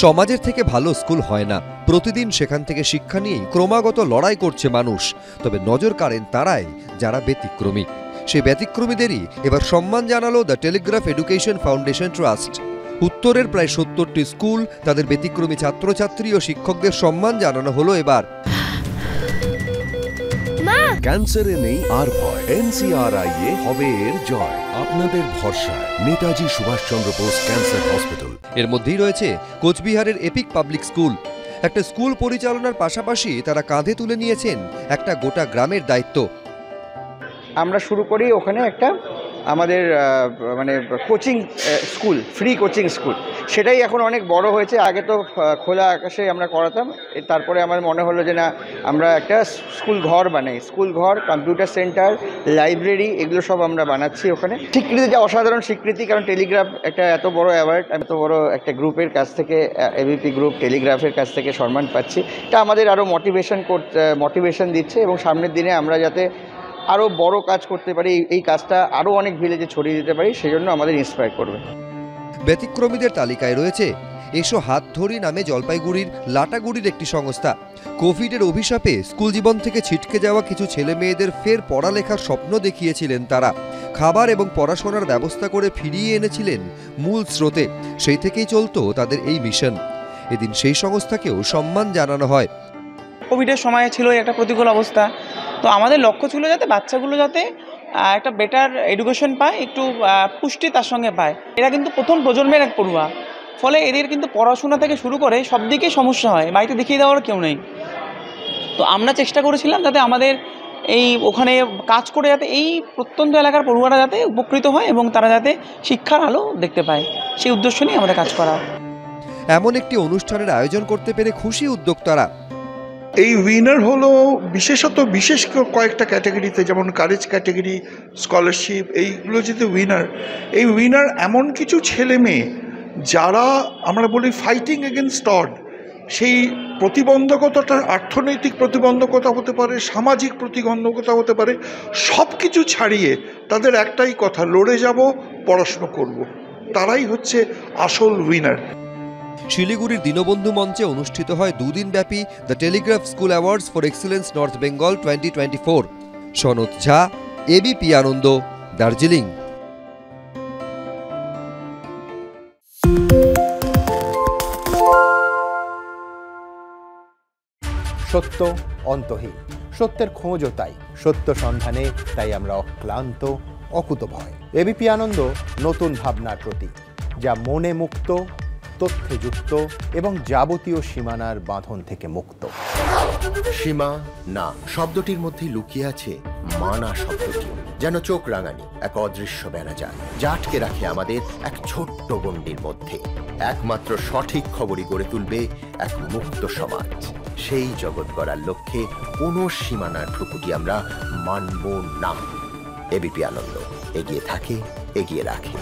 সমাজের থেকে ভালো স্কুল হয় না। প্রতিদিন সেখান থেকে শিক্ষা নিয়েই ক্রমাগত লড়াই করছে মানুষ। তবে নজর কাড়েন তারাই যারা ব্যতিক্রমী। সেই ব্যতিক্রমীদেরই এবার সম্মান জানালো the Telegraph education foundation trust. উত্তরের প্রায় ৭০টি স্কুল, তাদের ব্যতিক্রমী ছাত্রছাত্রী ও শিক্ষকদের সম্মান জানানো হলো এবার। ক্যান্সারে নেই আর ভয়, NCRI এ হবে এর জয়। আপনাদের ভরসা নেতাজি সুভাষচন্দ্র বোস ক্যান্সার হসপিটাল। এর মধ্যেই রয়েছে কোচবিহারের এপিক পাবলিক স্কুল। একটা স্কুল পরিচালনার পাশাপাশি তারা কাঁধে তুলে নিয়েছেন একটা গোটা গ্রামের দায়িত্ব। আমরা শুরু করি ওখানে একটা আমাদের coaching school, free coaching school. সেটাই এখন অনেক বড় হয়েছে। আগে তো খোলা আকাশে আমরা করাতাম, তারপরে আমার মনে হলো যে না, আমরা একটা স্কুল ঘর বানাই। স্কুল ঘর, কম্পিউটার সেন্টার, লাইব্রেরি, এগুলো সব আমরা বানাচ্ছি ওখানে। স্বীকৃতি, যে অসাধারণ স্বীকৃতি, কারণ টেলিগ্রাফ একটা এত বড় অ্যাওয়ার্ড, এত বড় একটা গ্রুপের কাছ থেকে, এবিপি গ্রুপ টেলিগ্রাফের কাছ থেকে সম্মান পাচ্ছি। এটা আমাদের আরও মোটিভেশন দিচ্ছে এবং সামনের দিনে আমরা যাতে আরও বড় কাজ করতে পারি, এই কাজটা আরও অনেক ভিলেজে ছড়িয়ে দিতে পারি, সেই জন্য আমাদের ইন্সপায়ার করবে। ব্যতিক্রমীদের তালিকায় রয়েছে এসো হাত ধরি নামে জলপাইগুড়ির লাটাগুড়ির একটি সংস্থা। কোভিডের অভিশাপে স্কুল জীবন থেকে ছিটকে যাওয়া কিছু ছেলে মেয়েদের ফের পড়ালেখার স্বপ্ন দেখিয়েছিলেন তারা। খাবার এবং পড়াশোনার ব্যবস্থা করে ফিরিয়ে এনেছিলেন মূল স্রোতে। সেই থেকেই চলতো তাদের এই মিশন। এদিন সেই সংস্থাকেও সম্মান জানানো হয়। কোভিডের সময় ছিল একটা প্রতিকূল অবস্থা, তো আমাদের লক্ষ্য ছিল যাতে বাচ্চাগুলো যাতে একটা বেটার এডুকেশন পায়, একটু পুষ্টি তার সঙ্গে পায়। এরা কিন্তু প্রথম প্রজন্মের এক পড়ুয়া, ফলে এদের কিন্তু পড়াশোনা থেকে শুরু করে সব দিকেই সমস্যা হয়, বাড়িতে দেখিয়ে দেওয়ার কেউ নেই। তো আমরা চেষ্টা করেছিলাম যাতে আমাদের এই ওখানে কাজ করে যাতে এই প্রত্যন্ত এলাকার পড়ুয়ারা যাতে উপকৃত হয় এবং তারা যাতে শিক্ষার আলো দেখতে পায়, সেই উদ্দেশ্য নিয়ে আমাদের কাজ করা। এমন একটি অনুষ্ঠানের আয়োজন করতে পেরে খুশি উদ্যোক্তারা। এই উইনার হলো বিশেষ কয়েকটা ক্যাটাগরিতে, যেমন কারেজ ক্যাটাগরি, স্কলারশিপ, এইগুলো যেতে এই উইনার এমন কিছু ছেলে মেয়ে যারা আমরা বলি ফাইটিং এগেনস্ট অড। সেই প্রতিবন্ধকতাটা অর্থনৈতিক প্রতিবন্ধকতা হতে পারে, সামাজিক প্রতিবন্ধকতা হতে পারে, সব কিছু ছাড়িয়ে তাদের একটাই কথা, লড়ে যাব, পড়াশুনো করব। তারাই হচ্ছে আসল উইনার। শিলিগুড়ির দীনবন্ধু মঞ্চে অনুষ্ঠিত হয় দুদিনব্যাপী the Telegraph school awards for excellence north Bengal 2024। Sanat Jha, ABP Ananda, Darjeeling. সত্য অন্তহীন, সত্যের খোঁজও তাই, সত্য সন্ধানে তাই আমরা অক্লান্ত, অকুতভয়। এবিপি আনন্দ নতুন ভাবনার প্রতীক, যা মনে মুক্ত, তথ্যে যুক্ত এবং যাবতীয় সীমানার বাঁধন থেকে মুক্ত। সীমা না শব্দটির মধ্যে লুকিয়ে আছে মানা শব্দটি, যেন চোখ রাঙানি এক অদৃশ্য বেড়াজাল, যা আটকে রাখে আমাদের এক ছোট্ট গণ্ডির মধ্যে। একমাত্র সঠিক খবরই গড়ে তুলবে এক মুক্ত সমাজ। সেই জগৎ গড়ার লক্ষ্যে কোনো সীমানার ঠুকুটি আমরা মানব না। এবিপি আনন্দ এগিয়ে থাকে, এগিয়ে রাখে।